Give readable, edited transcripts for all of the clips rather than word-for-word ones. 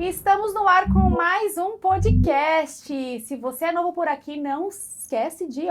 Estamos no ar com mais um podcast. Se você é novo por aqui, não esquece de,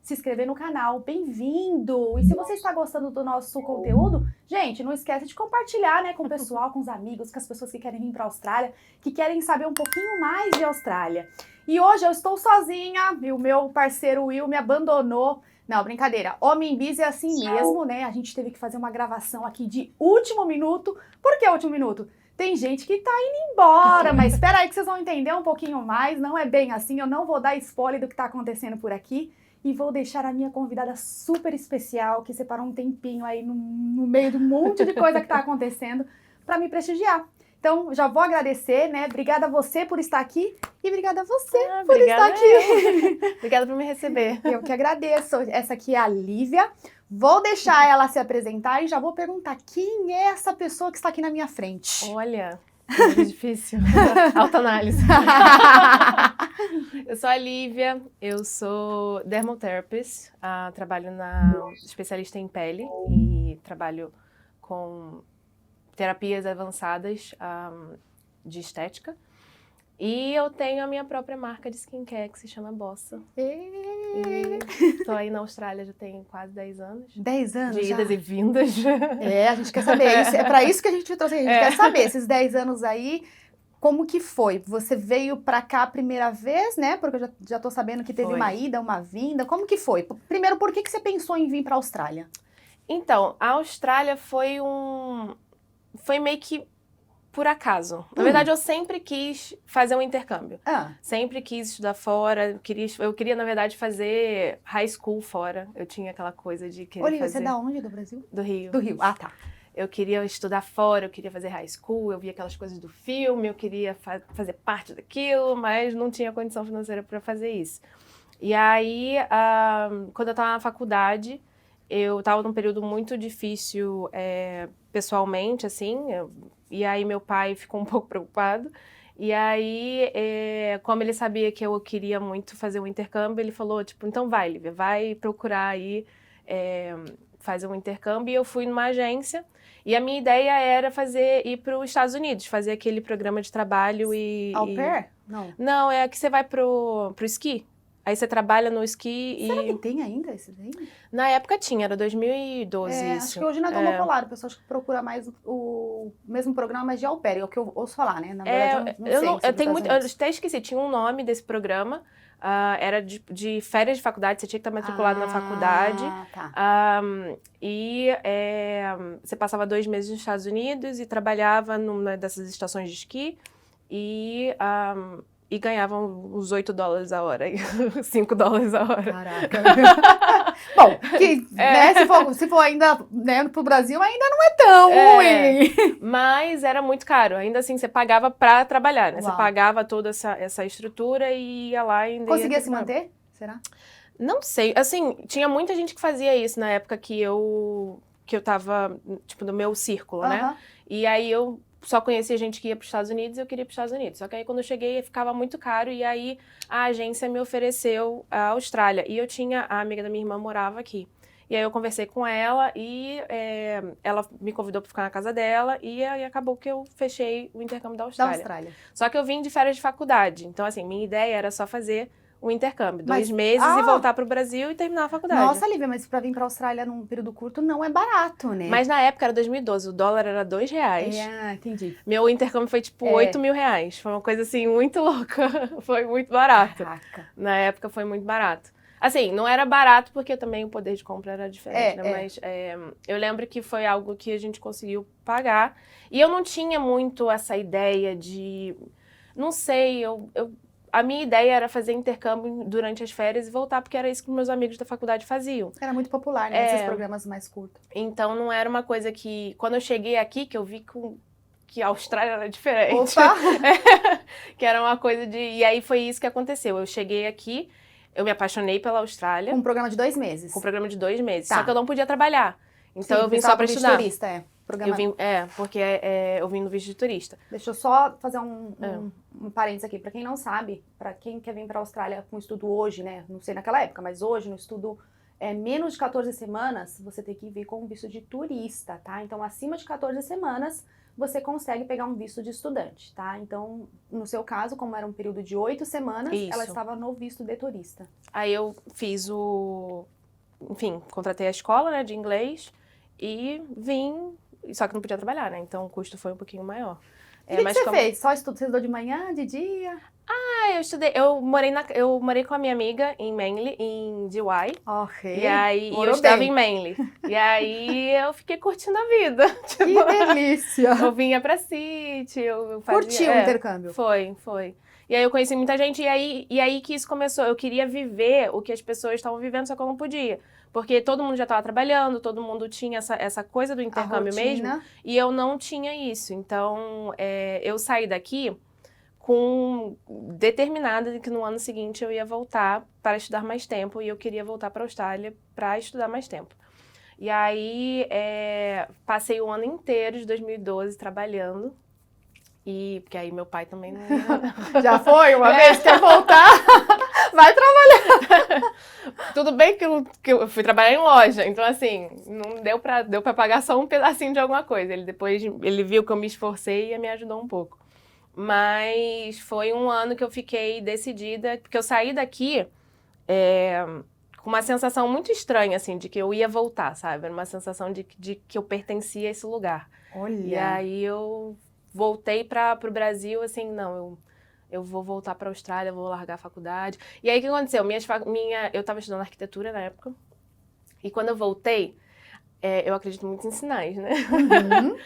se inscrever no canal. Bem-vindo! E se você está gostando do nosso conteúdo, gente, não esquece de compartilhar, né, com o pessoal, com os amigos, com as pessoas que querem vir para a Austrália, que querem saber um pouquinho mais de Austrália. E hoje eu estou sozinha e o meu parceiro Will me abandonou. Não, brincadeira. Homem busy é assim mesmo, né? A gente teve que fazer uma gravação aqui de último minuto. Por que último minuto? Tem gente que tá indo embora, mas espera aí que vocês vão entender um pouquinho mais. Não é bem assim, eu não vou dar spoiler do que tá acontecendo por aqui. E vou deixar a minha convidada super especial, que separou um tempinho aí no meio de um monte de coisa que tá acontecendo, para me prestigiar. Então, já vou agradecer, né? Obrigada a você por estar aqui e obrigada a você por estar aqui. Obrigada por me receber. Eu que agradeço. Essa aqui é a Lívia. Vou deixar ela se apresentar e já vou perguntar quem é essa pessoa que está aqui na minha frente. Olha, é difícil. Autoanálise. Eu sou a Lívia, eu sou dermoterapist, trabalho especialista em pele e trabalho com terapias avançadas de estética. E eu tenho a minha própria marca de skincare que se chama Bossa. Estou aí na Austrália já tem quase 10 anos. 10 anos de já? idas e vindas. É, a gente quer saber. É para isso que a gente trouxe. A gente quer saber, esses 10 anos aí, como que foi? Você veio para cá a primeira vez, né? Porque eu já tô sabendo que teve uma ida, uma vinda. Como que foi? Primeiro, por que você pensou em vir para a Austrália? Então, a Austrália foi meio que por acaso. Na verdade, eu sempre quis fazer um intercâmbio. Sempre quis estudar fora. Eu queria, na verdade, fazer high school fora. Eu tinha aquela coisa de querer fazer... Você é da onde, do Brasil? Do Rio. Do Rio, tá. Eu queria estudar fora, eu queria fazer high school, eu via aquelas coisas do filme, eu queria fazer parte daquilo, mas não tinha condição financeira para fazer isso. E aí, quando eu estava na faculdade, eu estava num período muito difícil pessoalmente, assim, e aí meu pai ficou um pouco preocupado. E aí, como ele sabia que eu queria muito fazer um intercâmbio, ele falou, tipo, então vai, Lívia, vai procurar aí fazer um intercâmbio. E eu fui numa agência, e a minha ideia era ir para os Estados Unidos, fazer aquele programa de trabalho e... Au pair? Não. Não, é que você vai pro esqui. Aí você trabalha no esqui Será que tem ainda esse daí? Na época tinha, era 2012 isso. Acho que hoje não é tão popular, o pessoal acho que procura mais o mesmo programa, mas de au pair, é o que eu ouço falar, né? Na verdade, eu não sei. Eu até esqueci, tinha um nome desse programa, era de férias de faculdade, você tinha que estar matriculado na faculdade. Tá. Você passava 2 meses nos Estados Unidos e trabalhava numa dessas estações de esqui e ganhavam uns $8 a hora, $5 a hora. Caraca. Bom, né, se for ainda, né, pro Brasil, ainda não é tão ruim. Mas era muito caro. Ainda assim, você pagava pra trabalhar, né? Uau. Você pagava toda essa estrutura e ia lá e... Conseguia se manter? Será? Não sei. Assim, tinha muita gente que fazia isso na época que eu tava, tipo, no meu círculo, né? E aí eu só conhecia gente que ia para os Estados Unidos e eu queria ir para os Estados Unidos. Só que aí quando eu cheguei ficava muito caro e aí a agência me ofereceu a Austrália. E a amiga da minha irmã morava aqui. E aí eu conversei com ela e ela me convidou para ficar na casa dela e aí acabou que eu fechei o intercâmbio da Austrália. Só que eu vim de férias de faculdade. Então assim, minha ideia era só fazer o intercâmbio, 2 meses e voltar pro Brasil e terminar a faculdade. Nossa, Lívia, mas pra vir pra Austrália num período curto não é barato, né? Mas na época era 2012, o dólar era R$2. Entendi. Meu intercâmbio foi tipo R$8.000. Foi uma coisa assim muito louca. Foi muito barato. Caraca. Na época foi muito barato. Assim, não era barato porque também o poder de compra era diferente, né? Mas eu lembro que foi algo que a gente conseguiu pagar. E eu não tinha muito essa ideia de... Não sei, a minha ideia era fazer intercâmbio durante as férias e voltar, porque era isso que meus amigos da faculdade faziam. Era muito popular, né? Esses programas mais curtos. Então, não era uma coisa que... Quando eu cheguei aqui, que eu vi que a Austrália era diferente. Opa! Que era uma coisa de... E aí foi isso que aconteceu. Eu cheguei aqui, eu me apaixonei pela Austrália. Com um programa de 2 meses. Com um programa de 2 meses. Tá. Só que eu não podia trabalhar. Então, eu vim só para estudar. Turista, programa... porque eu vim no visto de turista. Deixa eu só fazer um parênteses aqui. Pra quem não sabe, pra quem quer vir pra Austrália com estudo hoje, né? Não sei naquela época, mas hoje no estudo menos de 14 semanas, você tem que vir com um visto de turista, tá? Então, acima de 14 semanas, você consegue pegar um visto de estudante, tá? Então, no seu caso, como era um período de 8 semanas, ela Isso. estava no visto de turista. Aí eu fiz enfim, contratei a escola, né, de inglês e vim, só que não podia trabalhar, né, então o custo foi um pouquinho maior. E o que você fez? Só estudou de manhã, de dia? Eu estudei, eu morei com a minha amiga em Manly, em DY. Ok. E aí Morou eu estava bem. em Manly. E aí eu fiquei curtindo a vida. Que delícia! Eu vinha pra City, eu fazia... Curtiu o intercâmbio? Foi. E aí eu conheci muita gente, e aí que isso começou. Eu queria viver o que as pessoas estavam vivendo, só que eu não podia. Porque todo mundo já estava trabalhando, todo mundo tinha essa coisa do intercâmbio mesmo. E eu não tinha isso. Então, eu saí daqui determinada de que no ano seguinte eu ia voltar para estudar mais tempo. E eu queria voltar para a Austrália para estudar mais tempo. E aí, passei o ano inteiro de 2012 trabalhando. Porque aí meu pai também não ia... Já foi? Uma vez quer voltar? Vai trabalhar! Tudo bem que eu fui trabalhar em loja, então assim, não deu pra pagar só um pedacinho de alguma coisa. Ele viu que eu me esforcei e me ajudou um pouco. Mas foi um ano que eu fiquei decidida, porque eu saí daqui com uma sensação muito estranha, assim, de que eu ia voltar, sabe? Era uma sensação de que eu pertencia a esse lugar. Olha! E aí eu voltei pro Brasil, assim, não, eu vou voltar para a Austrália, vou largar a faculdade. E aí o que aconteceu? Eu estava estudando arquitetura na época, e quando eu voltei, eu acredito muito em sinais, né? Uhum.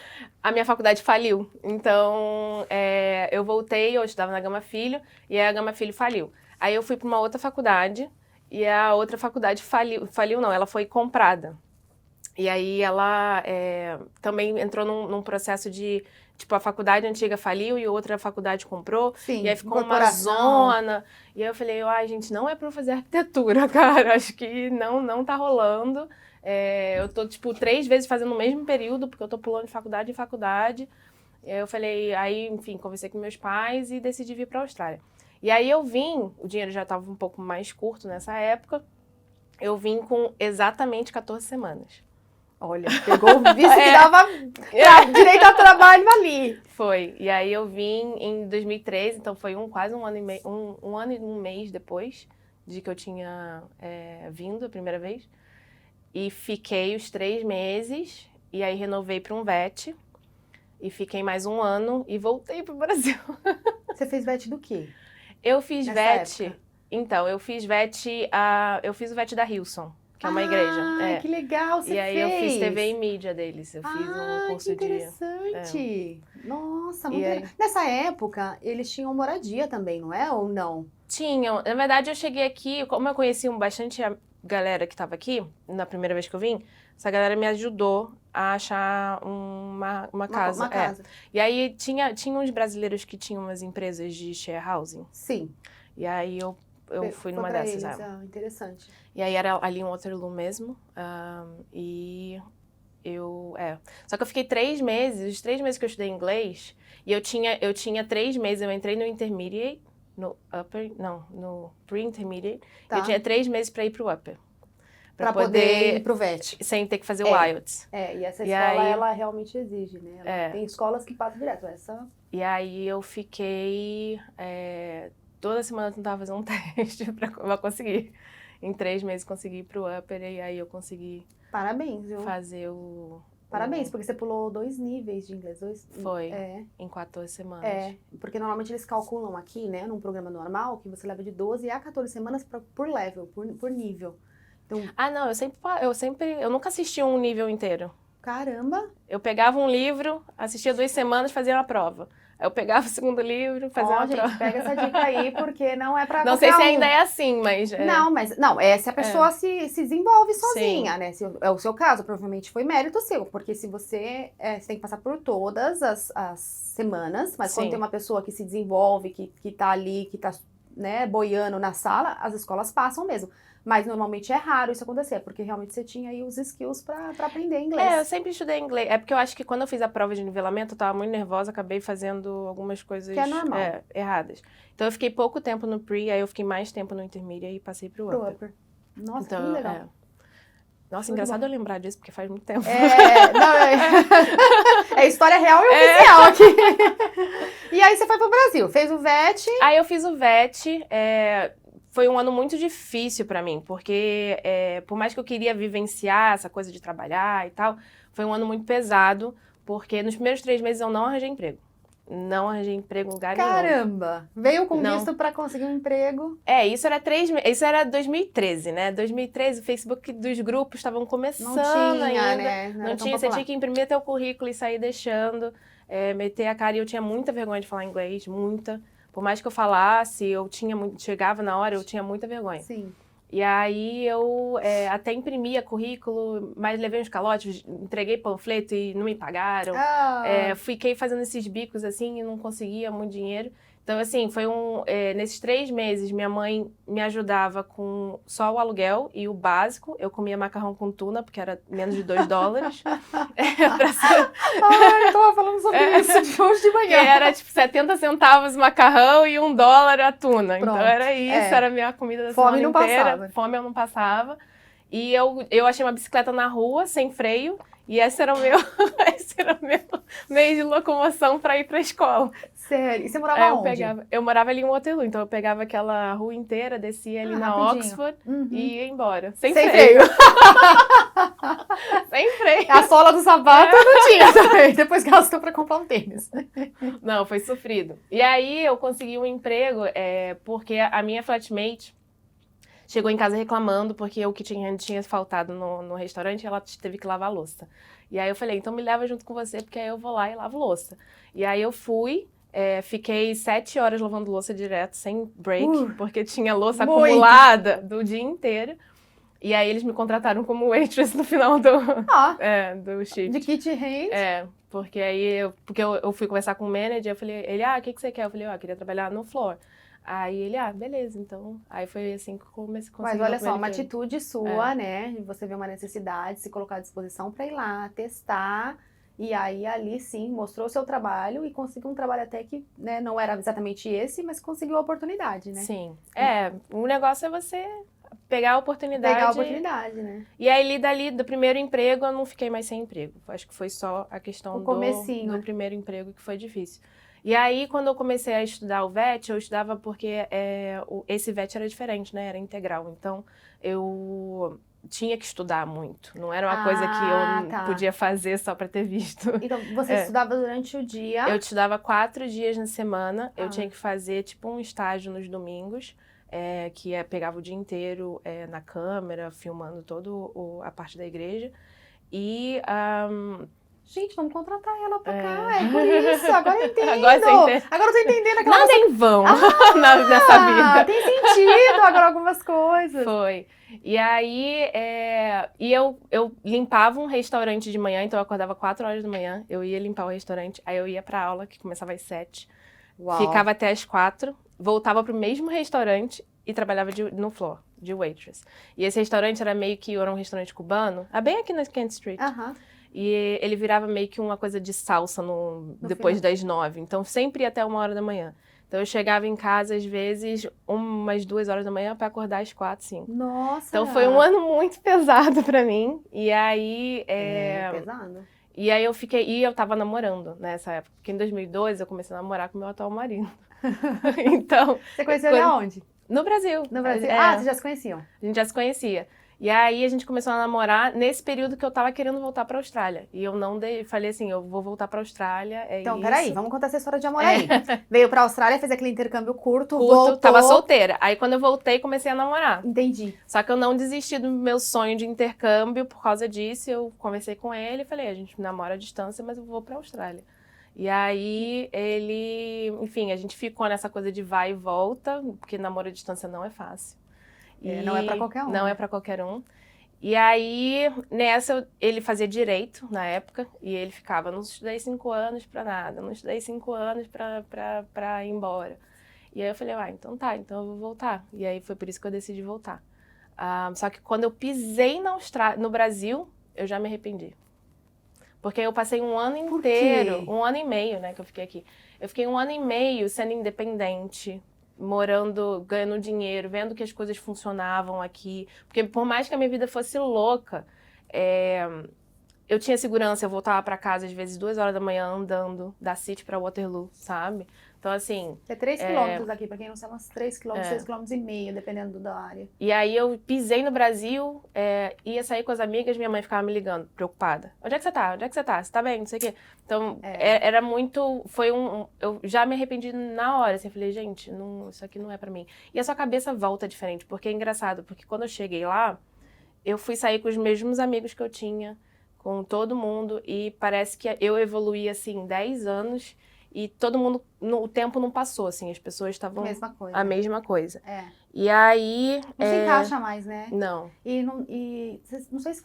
A minha faculdade faliu. Então, eu voltei, eu estudava na Gama Filho, e a Gama Filho faliu. Aí eu fui para uma outra faculdade, e a outra faculdade faliu não, ela foi comprada. E aí ela também entrou num processo de, tipo, a faculdade antiga faliu e outra faculdade comprou. Sim, e aí ficou uma zona. E aí eu falei, ai, gente, não é pra eu fazer arquitetura, cara. Acho que não tá rolando. Eu tô, tipo, 3 vezes fazendo o mesmo período, porque eu tô pulando de faculdade em faculdade. E aí eu falei, enfim, conversei com meus pais e decidi vir pra Austrália. E aí eu vim, o dinheiro já tava um pouco mais curto nessa época, eu vim com exatamente 14 semanas. Olha, pegou o visto que dava direito ao trabalho ali. Foi. E aí eu vim em 2013, então foi quase um ano e meio, um ano e um mês depois de que eu tinha vindo a primeira vez. E fiquei os 3 meses, e aí renovei para um VET. E fiquei mais um ano e voltei pro Brasil. Você fez VET do quê? Eu fiz Nessa VET. época? Então, eu fiz o VET da Hillsong, que é uma igreja. Ah, que legal, você fez. E aí eu fiz TV e mídia deles. Eu fiz um curso que interessante. Nossa, muito legal. Nessa época, eles tinham moradia também, não é? Ou não? Tinham. Na verdade, eu cheguei aqui, como eu conheci bastante a galera que estava aqui, na primeira vez que eu vim, essa galera me ajudou a achar uma casa. Uma casa. E aí tinha uns brasileiros que tinham umas empresas de share housing. Sim. E aí eu fui numa dessas. Interessante. E aí era ali em Waterloo mesmo. Só que eu fiquei 3 meses, os 3 meses que eu estudei inglês, e eu tinha 3 meses, eu entrei no intermediate, no pre-intermediate, e eu tinha 3 meses para ir pro upper. Pra poder ir pro VET. Sem ter que fazer o IELTS. E essa escola, ela realmente exige, né? Tem escolas que passam direto, E aí eu fiquei... toda semana eu tentava fazer um teste pra conseguir. Em 3 meses consegui ir pro upper, e aí eu consegui... Parabéns, viu? Fazer Parabéns, porque você pulou 2 níveis de inglês. Foi, em 14 semanas. Porque normalmente eles calculam aqui, né, num programa normal, que você leva de 12 a 14 semanas por level, por nível. Então, não, eu nunca assisti um nível inteiro. Caramba! Eu pegava um livro, assistia 2 semanas, fazia uma prova. Eu pegava o segundo livro, fazia uma prova. Pega essa dica aí, porque não é pra Não sei se ainda é assim, mas... Não, se a pessoa se desenvolve sozinha, né? Se é o seu caso, provavelmente foi mérito seu, porque se você tem que passar por todas as semanas, mas quando tem uma pessoa que se desenvolve, que tá ali, que tá, né, boiando na sala, as escolas passam mesmo. Mas normalmente é raro isso acontecer, porque realmente você tinha aí os skills pra aprender inglês. Eu sempre estudei inglês. É porque eu acho que quando eu fiz a prova de nivelamento, eu tava muito nervosa, acabei fazendo algumas coisas que é normal. Erradas. Então eu fiquei pouco tempo no pre, aí eu fiquei mais tempo no intermediate e passei pro upper. Nossa, então, que legal. Nossa, engraçado eu lembrar disso, porque faz muito tempo. É história real e oficial aqui. E aí você foi pro Brasil, fez o VET. Aí eu fiz o VET, foi um ano muito difícil pra mim, porque por mais que eu queria vivenciar essa coisa de trabalhar e tal, foi um ano muito pesado, porque nos primeiros 3 meses eu não arranjei emprego. Não arranjei emprego em lugar nenhum. Caramba! Veio com visto pra conseguir um emprego. Isso era 2013, né? 2013, o Facebook dos grupos estavam começando ainda. Né? Não tinha, você tinha que imprimir teu currículo e sair deixando, meter a cara. E eu tinha muita vergonha de falar inglês, muita. Por mais que eu falasse, chegava na hora, eu tinha muita vergonha. Sim. E aí eu até imprimia currículo, mas levei uns calotes, entreguei panfleto e não me pagaram. Fiquei fazendo esses bicos assim e não conseguia muito dinheiro. Então, assim, nesses 3 meses, minha mãe me ajudava com só o aluguel e o básico. Eu comia macarrão com tuna, porque era menos de $2. Eu tava falando sobre isso de hoje de manhã. Que era, tipo, 70 centavos o macarrão e $1 a tuna. Pronto. Então, era isso, era a minha comida da Fome semana não inteira. passava. Fome eu não passava. E eu achei uma bicicleta na rua, sem freio. E esse era o meu meio de locomoção para ir para a escola. Sério? E você morava onde? Eu morava ali em Waterloo, então eu pegava aquela rua inteira, descia ali na Oxford e ia embora. Sem freio. Sem freio. A sola do sapato eu não tinha também. Depois gastou para comprar um tênis. Não, foi sofrido. E aí eu consegui um emprego porque a minha flatmate chegou em casa reclamando porque o que tinha faltado no restaurante, ela teve que lavar a louça. E aí eu falei, então me leva junto com você, porque aí eu vou lá e lavo louça. E aí eu fui, fiquei 7 horas lavando louça direto, sem break, porque tinha louça acumulada do dia inteiro. E aí eles me contrataram como waitress no final do shift. De kit hand? Porque aí eu fui conversar com o manager, eu falei, o que você quer? Eu falei, eu queria trabalhar no floor. Aí ele, beleza, então. Aí foi assim que comecei a conseguir. Mas olha só, uma atitude sua, né? De você ver uma necessidade, se colocar à disposição para ir lá, testar. E aí, ali sim, mostrou o seu trabalho e conseguiu um trabalho até que, né, não era exatamente esse, mas conseguiu a oportunidade, né? Sim. O negócio é você pegar a oportunidade. Pegar a oportunidade, né? E aí, dali, do primeiro emprego, eu não fiquei mais sem emprego. Acho que foi só a questão do primeiro emprego que foi difícil. E aí, quando eu comecei a estudar o VET, eu estudava porque esse VET era diferente, né? Era integral. Então, eu tinha que estudar muito. Não era uma coisa que eu podia fazer só para ter visto. Então, você estudava durante o dia? Eu estudava 4 dias na semana. Eu tinha que fazer, tipo, um estágio nos domingos, pegava o dia inteiro na câmera, filmando toda a parte da igreja. E... Gente, vamos contratar ela pra cá, é por isso, agora eu entendo. Agora eu tô entendendo aquela Nada em vão nessa vida. Tem sentido agora algumas coisas. Foi. E aí, eu limpava um restaurante de manhã, então eu acordava 4 horas da manhã, eu ia limpar o restaurante, aí eu ia pra aula, que começava às 7, ficava até às 4, voltava pro mesmo restaurante e trabalhava no floor, de waitress. E esse restaurante era um restaurante cubano, bem aqui na Kent Street. E ele virava meio que uma coisa de salsa depois das 9. Então, sempre ia até 1 hora da manhã. Então, eu chegava em casa, às vezes, umas 2 horas da manhã para acordar às 4, 5. Nossa! Então, foi um ano muito pesado para mim. E aí... pesado. E aí, eu tava namorando nessa época. Porque em 2002, eu comecei a namorar com meu atual marido. Então... Você conheceu ele aonde? No Brasil. No Brasil? Vocês já se conheciam? A gente já se conhecia. E aí a gente começou a namorar nesse período que eu tava querendo voltar pra Austrália. E eu não falei assim, eu vou voltar pra Austrália, então, peraí, vamos contar essa história de amor aí. Veio pra Austrália, fez aquele intercâmbio curto, voltou. Tava solteira. Aí quando eu voltei, comecei a namorar. Entendi. Só que eu não desisti do meu sonho de intercâmbio por causa disso. Eu conversei com ele e falei, a gente namora à distância, mas eu vou pra Austrália. E aí enfim, a gente ficou nessa coisa de vai e volta, porque namoro à distância não é fácil. Não é pra qualquer um. Não é pra qualquer um. E aí, ele fazia direito na época, e ele ficava, não estudei 5 anos pra nada, não estudei 5 anos pra ir embora. E aí eu falei, então tá, então eu vou voltar. E aí foi por isso que eu decidi voltar. Só que quando eu pisei no Brasil, eu já me arrependi. Porque eu passei um ano inteiro, 1 ano e meio, né, que eu fiquei aqui. Eu fiquei 1 ano e meio sendo independente, morando, ganhando dinheiro, vendo que as coisas funcionavam aqui. Porque por mais que a minha vida fosse louca, Eu tinha segurança, eu voltava pra casa às vezes 2 horas da manhã andando da City pra Waterloo, sabe? Então, assim... É 3 quilômetros aqui, pra quem não sabe, uns 3 quilômetros, 6,5 km, dependendo da área. E aí eu pisei no Brasil, ia sair com as amigas, minha mãe ficava me ligando, preocupada. Onde é que você tá? Onde é que você tá? Você tá bem? Não sei o quê. Então, era muito... Eu já me arrependi na hora, assim, falei, gente, isso aqui não é pra mim. E a sua cabeça volta diferente, porque é engraçado, porque quando eu cheguei lá, eu fui sair com os mesmos amigos que eu tinha, com todo mundo, e parece que eu evoluí, assim, 10 anos, e todo mundo, o tempo não passou, assim, as pessoas estavam... A mesma coisa. E aí... Não se encaixa mais, né? Não. E não sei se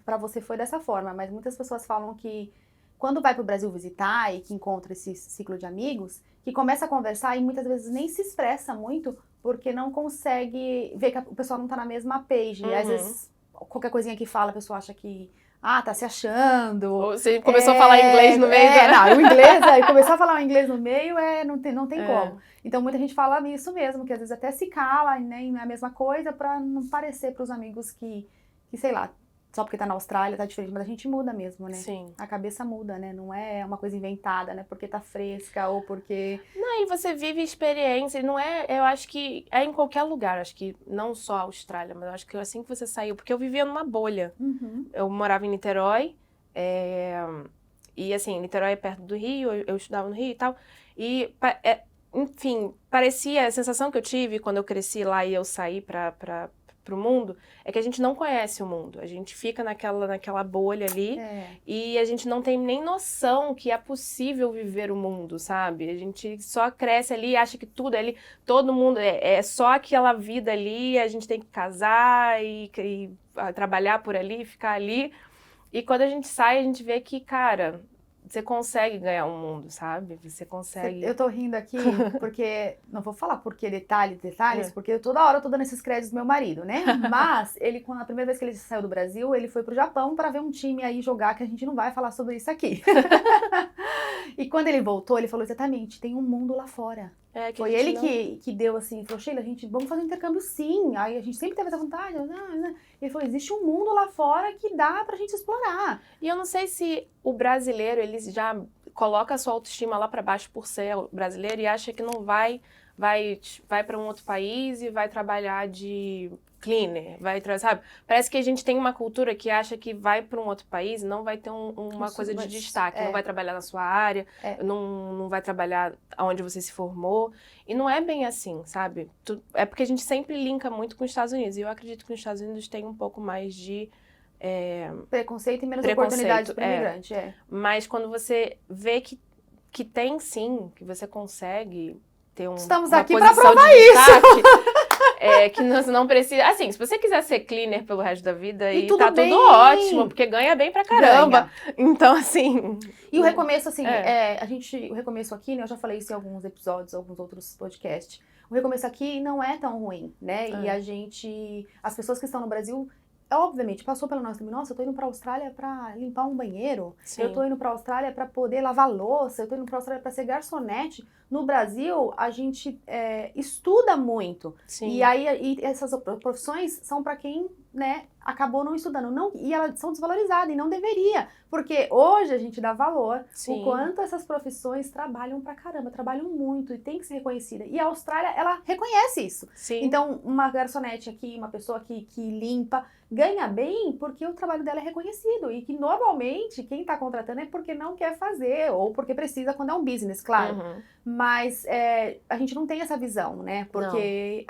pra você foi dessa forma, mas muitas pessoas falam que quando vai pro Brasil visitar e que encontra esse ciclo de amigos, que começa a conversar e muitas vezes nem se expressa muito, porque não consegue ver que o pessoal não tá na mesma page. E às vezes, qualquer coisinha que fala, a pessoa acha que... tá se achando. Ou você começou a falar inglês no meio Não, o inglês, começar a falar o inglês no meio, não tem como. Então, muita gente fala isso mesmo, que às vezes até se cala, nem é a mesma coisa, pra não parecer pros amigos que, sei lá, só porque tá na Austrália tá diferente, mas a gente muda mesmo, né? Sim. A cabeça muda, né? Não é uma coisa inventada, né? Porque tá fresca ou porque... Não, e você vive experiência, não é... Eu acho que é em qualquer lugar, acho que não só a Austrália, mas eu acho que assim que você saiu, porque eu vivia numa bolha. Eu morava em Niterói, e assim, Niterói é perto do Rio, eu estudava no Rio e tal, e... enfim, parecia, a sensação que eu tive quando eu cresci lá e eu saí pro mundo, é que a gente não conhece o mundo. A gente fica naquela bolha ali e a gente não tem nem noção que é possível viver o mundo, sabe? A gente só cresce ali e acha que tudo é ali, todo mundo, é só aquela vida ali, a gente tem que casar e trabalhar por ali, ficar ali. E quando a gente sai, a gente vê que, cara... Você consegue ganhar o mundo, sabe? Você consegue... Eu tô rindo aqui porque... Não vou falar porque detalhes, porque toda hora eu tô dando esses créditos do meu marido, né? Mas, a primeira vez que ele saiu do Brasil, ele foi pro Japão pra ver um time aí jogar, que a gente não vai falar sobre isso aqui. E quando ele voltou, ele falou exatamente, tem um mundo lá fora. Foi ele que deu assim, falou, Sheila, vamos fazer um intercâmbio sim. Aí a gente sempre teve essa vontade. Ele falou, existe um mundo lá fora que dá pra gente explorar. E eu não sei se o brasileiro, ele já coloca a sua autoestima lá pra baixo por ser brasileiro e acha que não vai para um outro país e vai trabalhar de cleaner, sabe? Parece que a gente tem uma cultura que acha que vai para um outro país não vai ter uma coisa de destaque, não vai trabalhar na sua área, não vai trabalhar onde você se formou. E não é bem assim, sabe? É porque a gente sempre linka muito com os Estados Unidos. E eu acredito que nos Estados Unidos tem um pouco mais de... preconceito e menos oportunidades para imigrante. Mas quando você vê que tem sim, que você consegue... Estamos aqui para provar isso! Que não precisa... Assim, se você quiser ser cleaner pelo resto da vida, e tá tudo ótimo, porque ganha bem pra caramba. Então, assim... E o recomeço, assim, o recomeço aqui, né, eu já falei isso em alguns episódios, alguns outros podcasts, o recomeço aqui não é tão ruim, né? E as pessoas que estão no Brasil... obviamente, passou pela nossa cabeça, nossa, eu tô indo pra Austrália pra limpar um banheiro, eu tô indo pra Austrália pra poder lavar louça, eu tô indo pra Austrália pra ser garçonete. No Brasil, a gente estuda muito. Sim. E aí essas profissões são pra quem, né, acabou não estudando. E elas são desvalorizadas, e não deveria. Porque hoje a gente dá valor o quanto essas profissões trabalham pra caramba, trabalham muito e tem que ser reconhecida. E a Austrália, ela reconhece isso. Sim. Então, uma garçonete aqui, uma pessoa que limpa, ganha bem porque o trabalho dela é reconhecido. E que normalmente quem tá contratando é porque não quer fazer, ou porque precisa quando é um business, claro. Mas a gente não tem essa visão, né? Porque...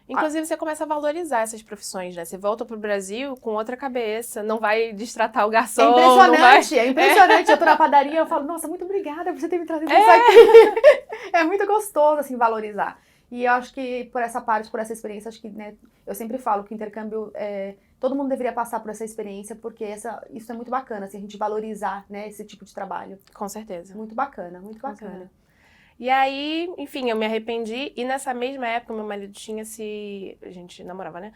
Inclusive, você começa a valorizar essas profissões, né? Você volta pro Brasil com outra cabeça, não vai destratar o garçom. É impressionante. Eu tô na padaria, eu falo, nossa, muito obrigada por você ter me trazido isso aqui. É muito gostoso, assim, valorizar. E eu acho que por essa parte, por essa experiência, acho que, né, eu sempre falo que o intercâmbio, todo mundo deveria passar por essa experiência, porque isso é muito bacana, assim, a gente valorizar, né, esse tipo de trabalho. Com certeza. Muito bacana, muito bacana. E aí, enfim, eu me arrependi, e nessa mesma época, meu marido a gente namorava, né?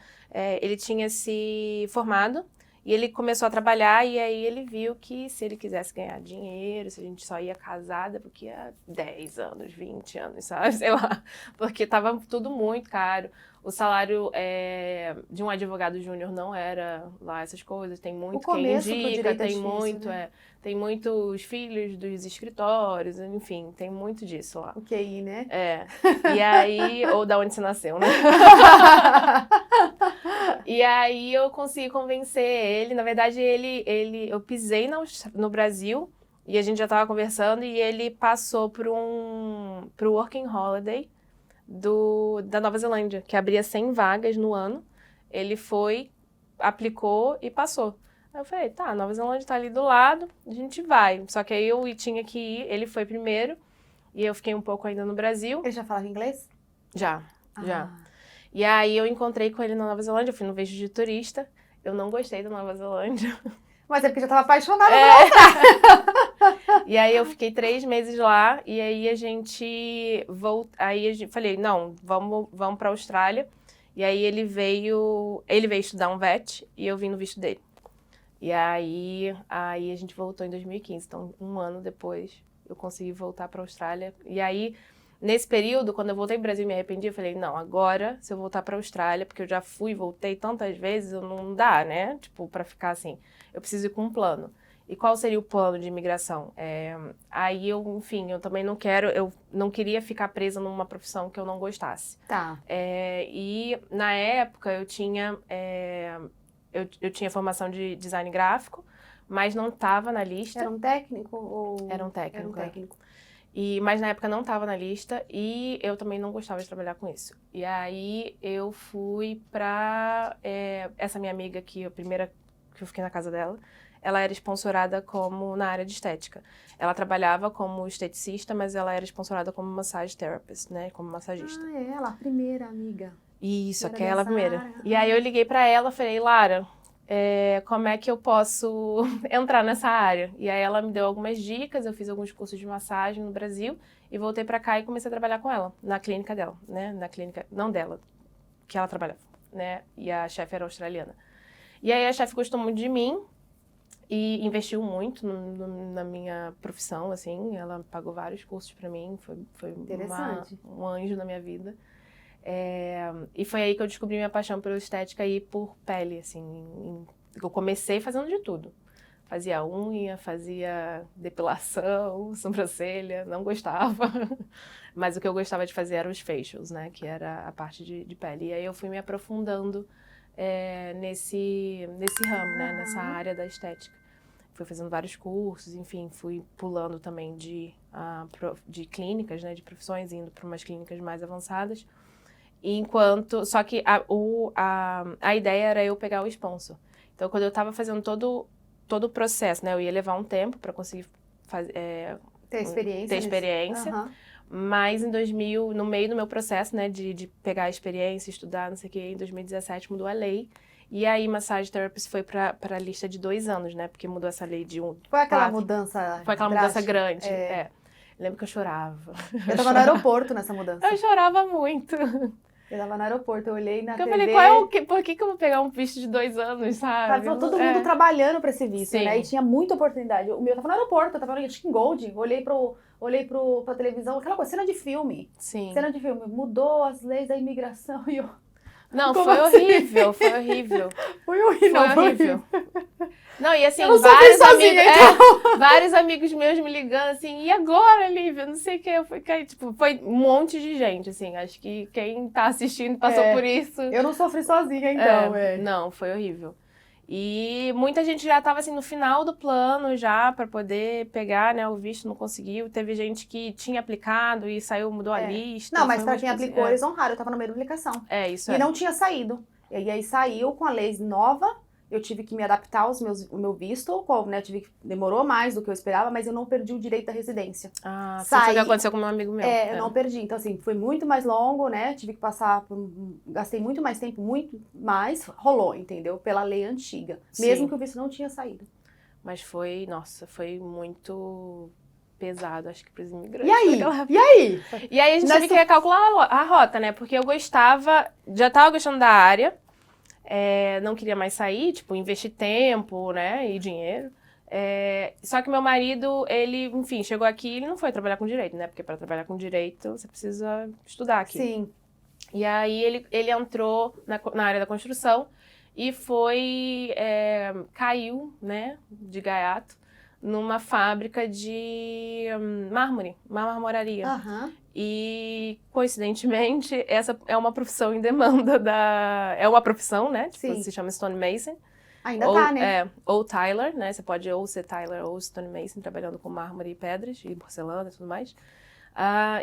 Ele tinha se formado, e ele começou a trabalhar, e aí ele viu que se ele quisesse ganhar dinheiro, se a gente só ia casada, porque ia 10 anos, 20 anos, sabe? Sei lá, porque tava tudo muito caro. O salário de um advogado júnior não era lá essas coisas. Tem muito quem indica, tem muito, né? Tem muitos filhos dos escritórios, enfim, tem muito disso lá. O QI, né? E aí, ou da onde você nasceu, né? E aí eu consegui convencer ele. Na verdade, eu pisei no Brasil e a gente já estava conversando e ele passou pro Working Holiday da Nova Zelândia, que abria 100 vagas no ano. Ele foi, aplicou e passou. Aí eu falei, tá, a Nova Zelândia tá ali do lado, a gente vai. Só que aí eu tinha que ir, ele foi primeiro, e eu fiquei um pouco ainda no Brasil. Ele já falava inglês? Já. E aí eu encontrei com ele na Nova Zelândia, eu fui no visto de turista. Eu não gostei da Nova Zelândia. Mas é porque já tava apaixonada. E aí eu fiquei 3 meses lá, e aí a gente falei, não, vamos pra Austrália. E aí ele veio estudar um VET, e eu vim no visto dele. E aí a gente voltou em 2015, então 1 ano depois eu consegui voltar pra Austrália. E aí, nesse período, quando eu voltei pro Brasil e me arrependi, eu falei, não, agora, se eu voltar pra Austrália, porque eu já fui e voltei tantas vezes, não dá, né? Tipo, pra ficar assim, eu preciso ir com um plano. E qual seria o plano de imigração? Aí eu também eu não queria ficar presa numa profissão que eu não gostasse. Tá. E na época eu tinha formação de design gráfico, mas não estava na lista. Era um técnico ou... Era um técnico. Era um técnico. Mas na época não estava na lista e eu também não gostava de trabalhar com isso. E aí eu fui pra essa minha amiga a primeira que eu fiquei na casa dela, ela era sponsorada na área de estética. Ela trabalhava como esteticista, mas ela era sponsorada como massage therapist, né? Como massagista. Ah, é ela, a primeira amiga. Isso, aquela primeira. E aí eu liguei pra ela, falei, Lara, como é que eu posso entrar nessa área? E aí ela me deu algumas dicas, eu fiz alguns cursos de massagem no Brasil e voltei pra cá e comecei a trabalhar com ela, na clínica dela, né? Na clínica, não dela, que ela trabalhava, né? E a chefe era australiana. E aí a chefe gostou muito de mim e investiu muito na minha profissão, assim. Ela pagou vários cursos pra mim, foi um anjo na minha vida. E foi aí que eu descobri minha paixão pela estética e por pele, assim. Eu comecei fazendo de tudo. Fazia unha, fazia depilação, sobrancelha, não gostava. Mas o que eu gostava de fazer eram os facials, né? Que era a parte de pele. E aí eu fui me aprofundando nesse ramo, né? Nessa área da estética. Fui fazendo vários cursos, enfim, fui pulando também de clínicas, né? De profissões, indo para umas clínicas mais avançadas. Só que a ideia era eu pegar o sponsor. Então, quando eu estava fazendo todo o processo, né? Eu ia levar um tempo para conseguir ter experiência. Uhum. Mas no meio do meu processo, né? De pegar a experiência, estudar, não sei o quê, em 2017 mudou a lei. E aí, Massage Therapist foi para a lista de 2 anos, né? Porque mudou essa lei de Foi aquela mudança Foi aquela mudança grande, Lembro que eu chorava. Eu tava no aeroporto nessa mudança. Eu chorava muito. Eu tava no aeroporto, eu olhei na TV. Eu falei, por que eu vou pegar um visto de 2 anos, sabe? Tava todo mundo trabalhando pra esse visto, né? E tinha muita oportunidade. O meu tava no aeroporto, eu tava em Gold, olhei pra televisão, aquela coisa, cena de filme. Sim. Cena de filme. Mudou as leis da imigração e eu... Não, foi horrível, foi horrível. Foi horrível. Não, e assim, vários amigos meus me ligando assim, e agora, Lívia? Não sei o que. Eu fiquei, foi um monte de gente, assim. Acho que quem tá assistindo passou por isso. Eu não sofri sozinha, então. Não, foi horrível. E muita gente já estava assim no final do plano já para poder pegar, né, o visto, não conseguiu. Teve gente que tinha aplicado e mudou a lista. Não, mas para quem aplicou, eles honraram. Eu tava no meio da aplicação. Isso E não tinha saído. E aí saiu com a lei nova. Eu tive que me adaptar o meu visto, né? Demorou mais do que eu esperava, mas eu não perdi o direito da residência. Foi o que aconteceu com meu amigo meu. Eu não perdi. Então, assim, foi muito mais longo, né? Tive que gastei muito mais tempo, muito mais. Rolou, entendeu? Pela lei antiga. Sim. Mesmo que o visto não tinha saído. Mas foi muito pesado, acho que para os imigrantes. E aí? E aí a gente teve que recalcular a rota, né? Porque eu já estava gostando da área. Não queria mais sair, investir tempo, né, e dinheiro. Só que meu marido, ele, enfim, chegou aqui, ele não foi trabalhar com direito, né, porque para trabalhar com direito você precisa estudar aqui. Sim. E aí ele entrou na área da construção e caiu, né, de gaiato, numa fábrica de mármore, uma marmoraria. Aham. E, coincidentemente, essa é uma profissão em demanda é uma profissão, né, tipo, Sim. se chama stonemason. Ainda tá, né? Ou Tyler, né, você pode ou ser Tyler ou stonemason, trabalhando com mármore e pedras, e porcelana e tudo mais.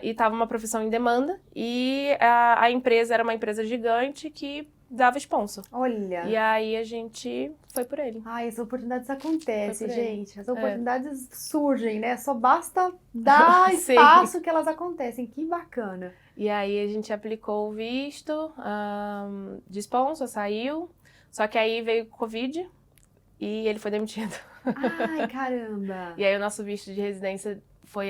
E estava uma profissão em demanda, e a empresa era uma empresa gigante que dava sponsor. Olha. E aí a gente foi por ele. Ai, as oportunidades acontecem, Foi por ele. gente. As oportunidades surgem, né? Só basta dar Sim. espaço que elas acontecem. Que bacana. E aí a gente aplicou o visto de sponsor, saiu. Só que aí veio o Covid e ele foi demitido. Ai, caramba. E aí o nosso visto de residência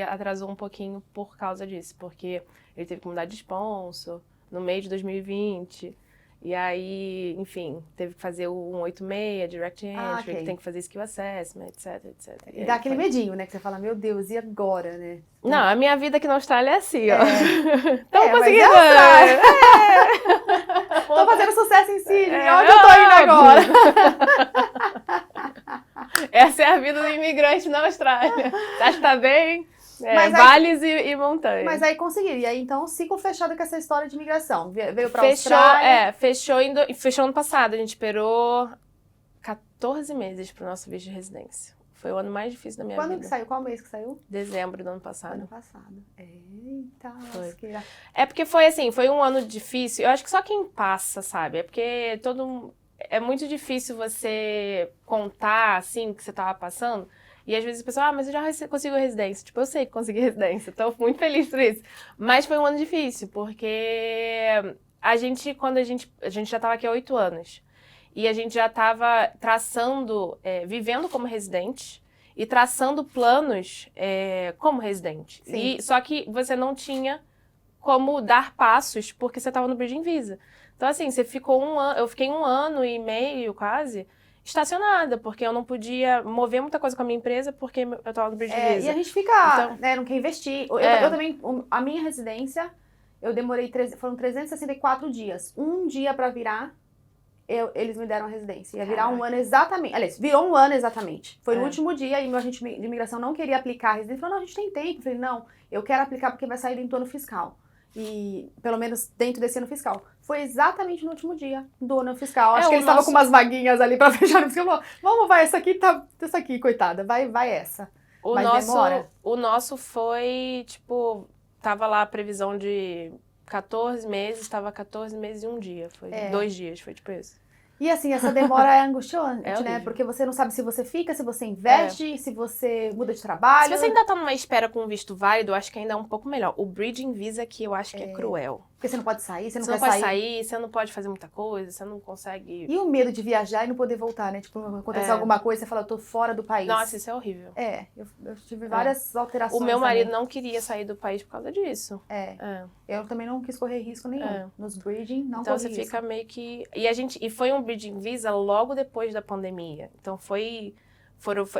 atrasou um pouquinho por causa disso, porque ele teve que mudar de sponsor no meio de 2020. E aí, enfim, teve que fazer o 186, Direct Entry, ok. que tem que fazer Skill Assessment, etc, etc. E dá aquele medinho, né? Que você fala, meu Deus, e agora, né? Não, a minha vida aqui na Austrália é assim, ó. Estamos conseguindo. Tô fazendo sucesso em Sydney. É, Onde eu tô indo agora? Essa é a vida do imigrante na Austrália. Você acha que tá bem? Mas aí- vales e montanhas. Mas aí conseguiram. E aí, então, ciclo fechado com essa história de imigração. Veio pra Austrália. Fechou ano passado. A gente esperou 14 meses pro nosso visto de residência. Foi o ano mais difícil da minha Quando vida. que saiu? Qual mês que saiu? Dezembro do ano passado. Ano passado. Eita, Foi. lasqueira. É porque foi um ano difícil. Eu acho que só quem passa, sabe? É porque é muito difícil você contar, assim, o que você tava passando. E às vezes a pessoa, mas eu já consigo residência. Tipo, eu sei que consegui residência. Tô muito feliz por isso. Mas foi um ano difícil, porque quando a gente já tava aqui há 8 anos. E a gente já tava traçando, vivendo como residente e traçando planos como residente. Sim. Só que você não tinha como dar passos porque você estava no Bridging Visa. Então, assim, eu fiquei 1 ano e meio, quase, estacionada, porque eu não podia mover muita coisa com a minha empresa porque eu estava no Bridging Visa. E a gente fica, Então, né, não quer investir. Eu também, a minha residência, eu demorei, foram 364 dias. Um dia pra virar, eles me deram a residência. Ia virar um ano exatamente. Aliás, virou 1 ano exatamente. Foi no último dia e meu agente de imigração não queria aplicar a residência. Ele falou, não, a gente tem tempo. Eu falei, não, eu quero aplicar porque vai sair dentro do ano fiscal. E, pelo menos, dentro desse ano fiscal. Foi exatamente no último dia do ano fiscal. Acho que eles estavam com umas vaguinhas ali pra fechar no fiscal. Vamos, vai, essa aqui, coitada. Vai essa. Mas demora. O nosso foi, tipo, tava lá a previsão de 14 meses, tava 14 meses e 1 dia. Foi 2 dias, foi tipo isso. E assim, essa demora é angustiante, né? horrível. Porque você não sabe se você fica, se você investe, se você muda de trabalho. Se você ainda tá numa espera com um visto válido, eu acho que ainda é um pouco melhor. O Bridging Visa aqui eu acho que é cruel. Porque você não pode sair, você não Você quer não pode sair. sair, você não pode fazer muita coisa, você não consegue... E o medo de viajar e não poder voltar, né? Tipo, acontecer alguma coisa, você fala, eu tô fora do país. Nossa, isso é horrível. Eu tive várias alterações. O meu marido também. não queria sair do país por causa disso. Eu também não quis correr risco nenhum. Nos bridging, não Então corri você risco. fica meio que... E foi um Bridging Visa logo depois da pandemia. Então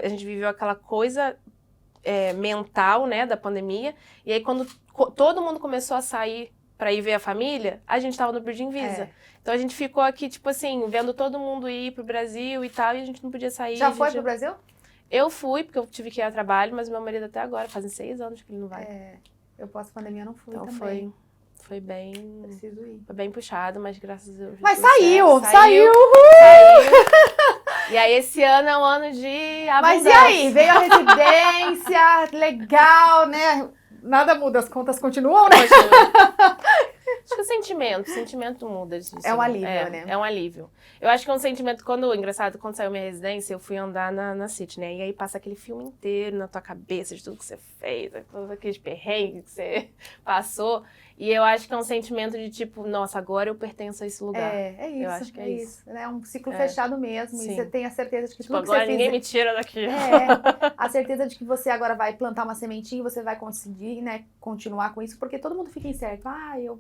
a gente viveu aquela coisa mental, né, da pandemia. E aí quando todo mundo começou a sair pra ir ver a família, a gente tava no Bridging Visa. Então a gente ficou aqui, tipo assim, vendo todo mundo ir pro Brasil e tal, e a gente não podia sair. Já foi pro Brasil? Eu fui, porque eu tive que ir a trabalho, mas meu marido até agora, fazem 6 anos que ele não vai. Eu pós-pandemia não fui Então também. foi bem... Preciso ir. Foi bem puxado, mas graças a Deus... Mas deu certo. saiu! E aí esse ano é um ano de abundância. Mas e aí? Veio a residência, legal, né? Nada muda, as contas continuam, né? Acho que o sentimento muda. Assim, é um alívio, né? É um alívio. Eu acho que é um sentimento, engraçado, quando saiu minha residência, eu fui andar na City, né? E aí passa aquele filme inteiro na tua cabeça de tudo que você fez, todos aqueles perrengues que você passou. E eu acho que é um sentimento de tipo, nossa, agora eu pertenço a esse lugar. É isso. Eu acho que é isso. É um ciclo fechado mesmo. Sim. E você tem a certeza de que Tipo, tudo que agora você ninguém fizer... me tira daqui. A certeza de que você agora vai plantar uma sementinha e você vai conseguir, né, continuar com isso, porque todo mundo fica incerto.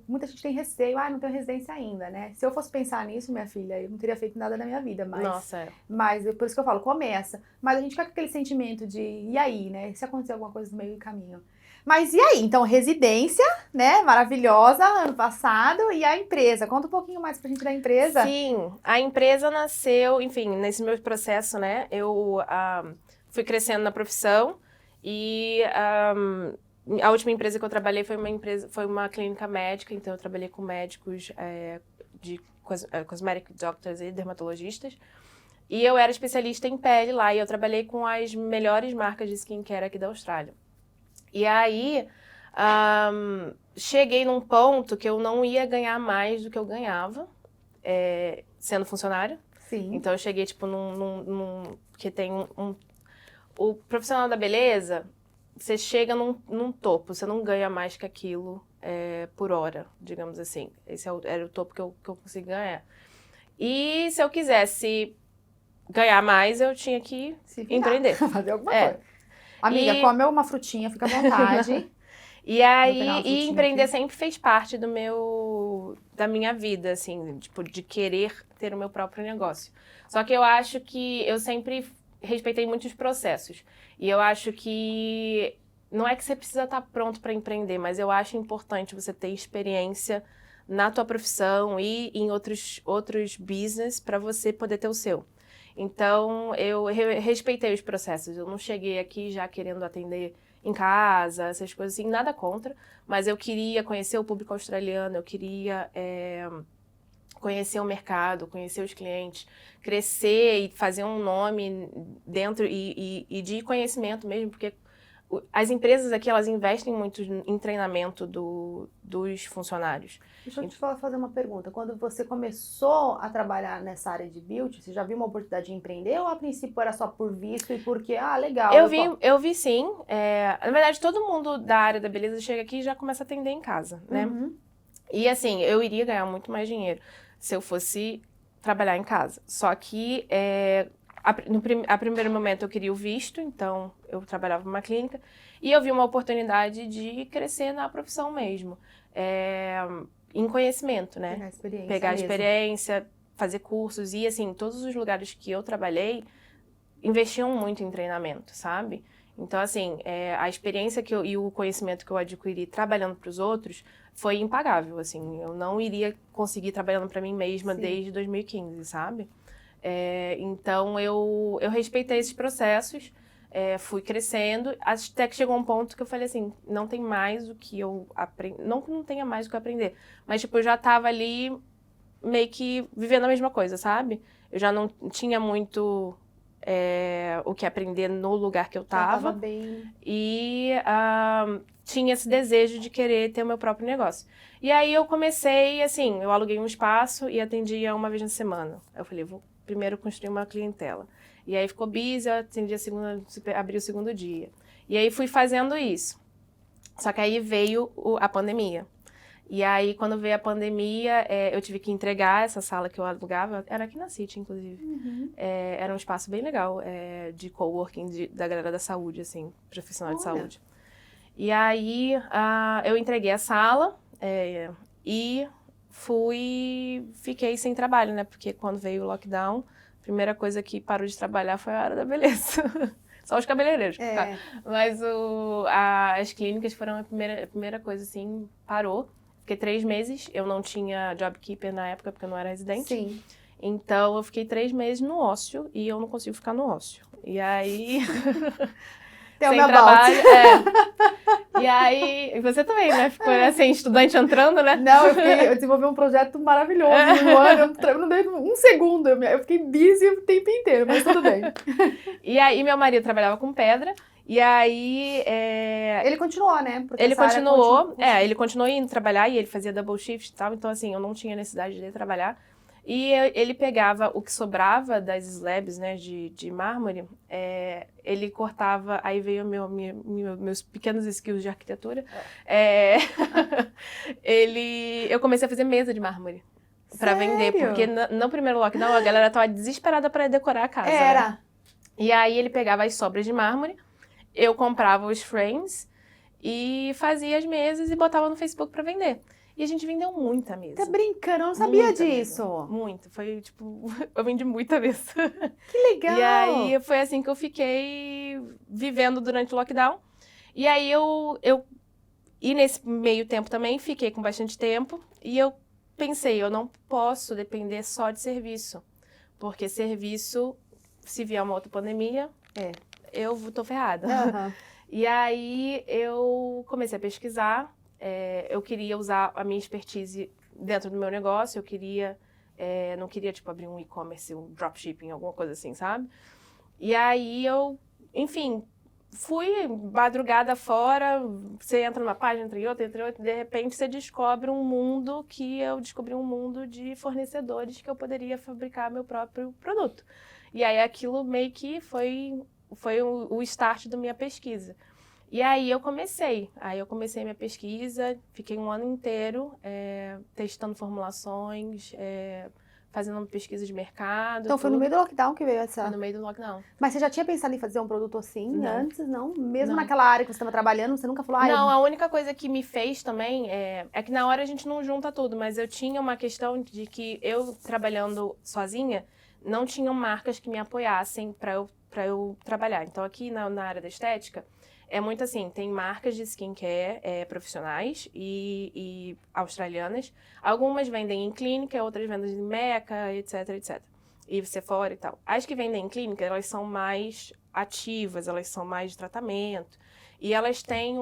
Muita gente tem receio, não tenho residência ainda, né? Se eu fosse pensar nisso, minha filha, eu não teria feito nada na minha vida, mas... Nossa, Mas por isso que eu falo, começa. Mas a gente fica com aquele sentimento de, e aí, né? Se acontecer alguma coisa no meio do caminho. Mas e aí? Então, residência, né? Maravilhosa, ano passado. E a empresa? Conta um pouquinho mais pra gente da empresa. Sim, a empresa nasceu, enfim, nesse meu processo, né? Eu fui crescendo na profissão e a última empresa que eu trabalhei foi uma clínica médica, então eu trabalhei com médicos de cosmetic doctors e dermatologistas. E eu era especialista em pele lá e eu trabalhei com as melhores marcas de skincare aqui da Austrália. E aí, cheguei num ponto que eu não ia ganhar mais do que eu ganhava, sendo funcionária. Sim. Então, eu cheguei, tipo, que tem o profissional da beleza, você chega num topo, você não ganha mais que aquilo por hora, digamos assim. Esse era o topo que eu consegui ganhar. E se eu quisesse ganhar mais, eu tinha que empreender. Fazer alguma coisa. Amiga, come uma frutinha, fica à vontade. E aí, empreender sempre fez parte da minha vida, assim, tipo, de querer ter o meu próprio negócio. Só que eu acho que eu sempre respeitei muitos processos. E eu acho que não é que você precisa estar pronto para empreender, mas eu acho importante você ter experiência na tua profissão e em outros business para você poder ter o seu. Então, eu respeitei os processos. Eu não cheguei aqui já querendo atender em casa, essas coisas assim, nada contra. Mas eu queria conhecer o público australiano, eu queria conhecer o mercado, conhecer os clientes, crescer e fazer um nome dentro e de conhecimento mesmo, porque as empresas aqui, elas investem muito em treinamento dos funcionários. Deixa eu te fazer uma pergunta. Quando você começou a trabalhar nessa área de beauty, você já viu uma oportunidade de empreender ou a princípio era só por visto e porque, legal? Eu vi sim. Na verdade, todo mundo da área da beleza chega aqui e já começa a atender em casa, né? Uhum. E assim, eu iria ganhar muito mais dinheiro se eu fosse trabalhar em casa. Só que a primeiro momento eu queria o visto, então eu trabalhava numa clínica e eu vi uma oportunidade de crescer na profissão mesmo, em conhecimento, né? Pegar experiência, fazer cursos e assim, todos os lugares que eu trabalhei investiam muito em treinamento, sabe? Então assim, a experiência e o conhecimento que eu adquiri trabalhando para os outros foi impagável, assim, eu não iria conseguir trabalhando para mim mesma desde 2015, sabe? Então, eu respeitei esses processos, fui crescendo, até que chegou um ponto que eu falei assim, não tem mais o que eu aprender, não que não tenha mais o que aprender, mas tipo, eu já tava ali meio que vivendo a mesma coisa, sabe? Eu já não tinha muito o que aprender no lugar que eu tava. Bem... E tinha esse desejo de querer ter o meu próprio negócio. E aí eu comecei, assim, eu aluguei um espaço e atendia uma vez na semana. Eu falei, vou primeiro construir uma clientela. E aí ficou busy, eu atendi abri o segundo dia. E aí fui fazendo isso. Só que aí veio a pandemia. E aí, quando veio a pandemia, eu tive que entregar essa sala que eu alugava. Era aqui na City, inclusive. Uhum. Era um espaço bem legal, de coworking da galera da saúde, assim, profissional de saúde. E aí, eu entreguei a sala e fiquei sem trabalho, né? Porque quando veio o lockdown, a primeira coisa que parou de trabalhar foi a área da beleza. Só os cabeleireiros. Tá? Mas as clínicas foram a primeira coisa, assim, parou. Fiquei 3 meses, eu não tinha job keeper na época, porque eu não era residente. Sim. Então, eu fiquei 3 meses no ócio, e eu não consigo ficar no ócio. E aí... Sem trabalho. E aí... Você também, né? Ficou assim, estudante entrando, né? Não, eu desenvolvi um projeto maravilhoso no ano, eu não dei um segundo, eu fiquei busy o tempo inteiro, mas tudo bem. E aí, meu marido trabalhava com pedra, e aí... Ele continuou, né? Porque ele continuou indo trabalhar e ele fazia double shift e tal, então assim, eu não tinha necessidade de trabalhar. E ele pegava o que sobrava das slabs, né, de mármore, ele cortava, aí veio meus pequenos skills de arquitetura, eu comecei a fazer mesa de mármore para vender, porque no primeiro lockdown a galera tava desesperada para decorar a casa. Né? E aí ele pegava as sobras de mármore, eu comprava os frames e fazia as mesas e botava no Facebook para vender. E a gente vendeu muita mesa. Tá brincando? Eu não sabia disso. Muito. Foi, tipo, eu vendi muita mesa. Que legal! E aí foi assim que eu fiquei vivendo durante o lockdown. E aí eu E nesse meio tempo também, fiquei com bastante tempo. E eu pensei, eu não posso depender só de serviço. Porque serviço, se vier uma outra pandemia, eu tô ferrada. Aham. E aí eu comecei a pesquisar. Eu queria usar a minha expertise dentro do meu negócio. Eu queria, não queria tipo abrir um e-commerce, um dropshipping, alguma coisa assim, sabe? E aí eu, enfim, fui madrugada fora. Você entra numa página, entre outra, de repente você descobre um mundo que eu descobri um mundo de fornecedores que eu poderia fabricar meu próprio produto. E aí aquilo meio que foi o start da minha pesquisa. E aí eu comecei minha pesquisa, fiquei um ano inteiro testando formulações, fazendo uma pesquisa de mercado. Então foi no meio do lockdown que veio essa... Foi no meio do lockdown. Mas você já tinha pensado em fazer um produto assim Não. antes, não? Mesmo Não. naquela área que você estava trabalhando, você nunca falou... Não, a única coisa que me fez também é que na hora a gente não junta tudo, mas eu tinha uma questão de que eu, trabalhando sozinha, não tinham marcas que me apoiassem para eu trabalhar. Então aqui na área da estética, é muito assim, tem marcas de skincare profissionais e australianas. Algumas vendem em clínica, outras vendem em Meca, etc, etc. E Sephora e tal. As que vendem em clínica, elas são mais ativas, elas são mais de tratamento. E elas têm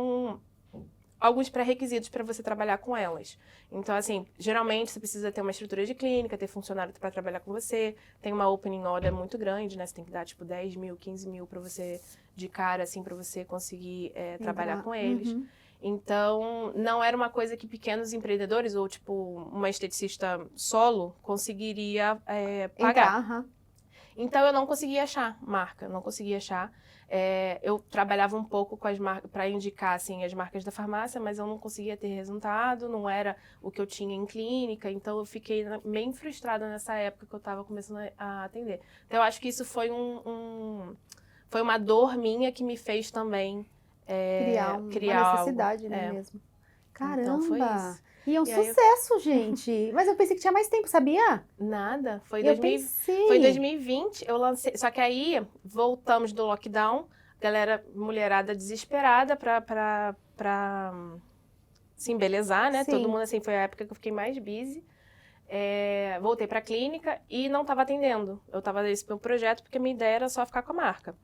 alguns pré-requisitos para você trabalhar com elas. Então, assim, geralmente você precisa ter uma estrutura de clínica, ter funcionário para trabalhar com você, tem uma opening order muito grande, né? Você tem que dar, tipo, 10 mil, 15 mil para você, de cara, assim, para você conseguir trabalhar com eles. Uhum. Então, não era uma coisa que pequenos empreendedores ou, tipo, uma esteticista solo conseguiria pagar. Aham. Então, eu não conseguia achar marca, não conseguia achar. Eu trabalhava um pouco com as marcas para indicar assim, as marcas da farmácia, mas eu não conseguia ter resultado, não era o que eu tinha em clínica, então eu fiquei bem frustrada nessa época que eu estava começando a atender. Então eu acho que isso foi foi uma dor minha que me fez também Criar uma necessidade, algo. né, mesmo. Caramba! Então foi isso. E é um sucesso, gente! Mas eu pensei que tinha mais tempo, sabia? Nada, foi Eu pensei. Foi 2020, eu lancei, só que aí voltamos do lockdown, galera, mulherada desesperada pra se embelezar, né? Sim. Todo mundo, assim, foi a época que eu fiquei mais busy. Voltei pra clínica e não tava atendendo. Eu tava nesse meu projeto porque a minha ideia era só ficar com a marca.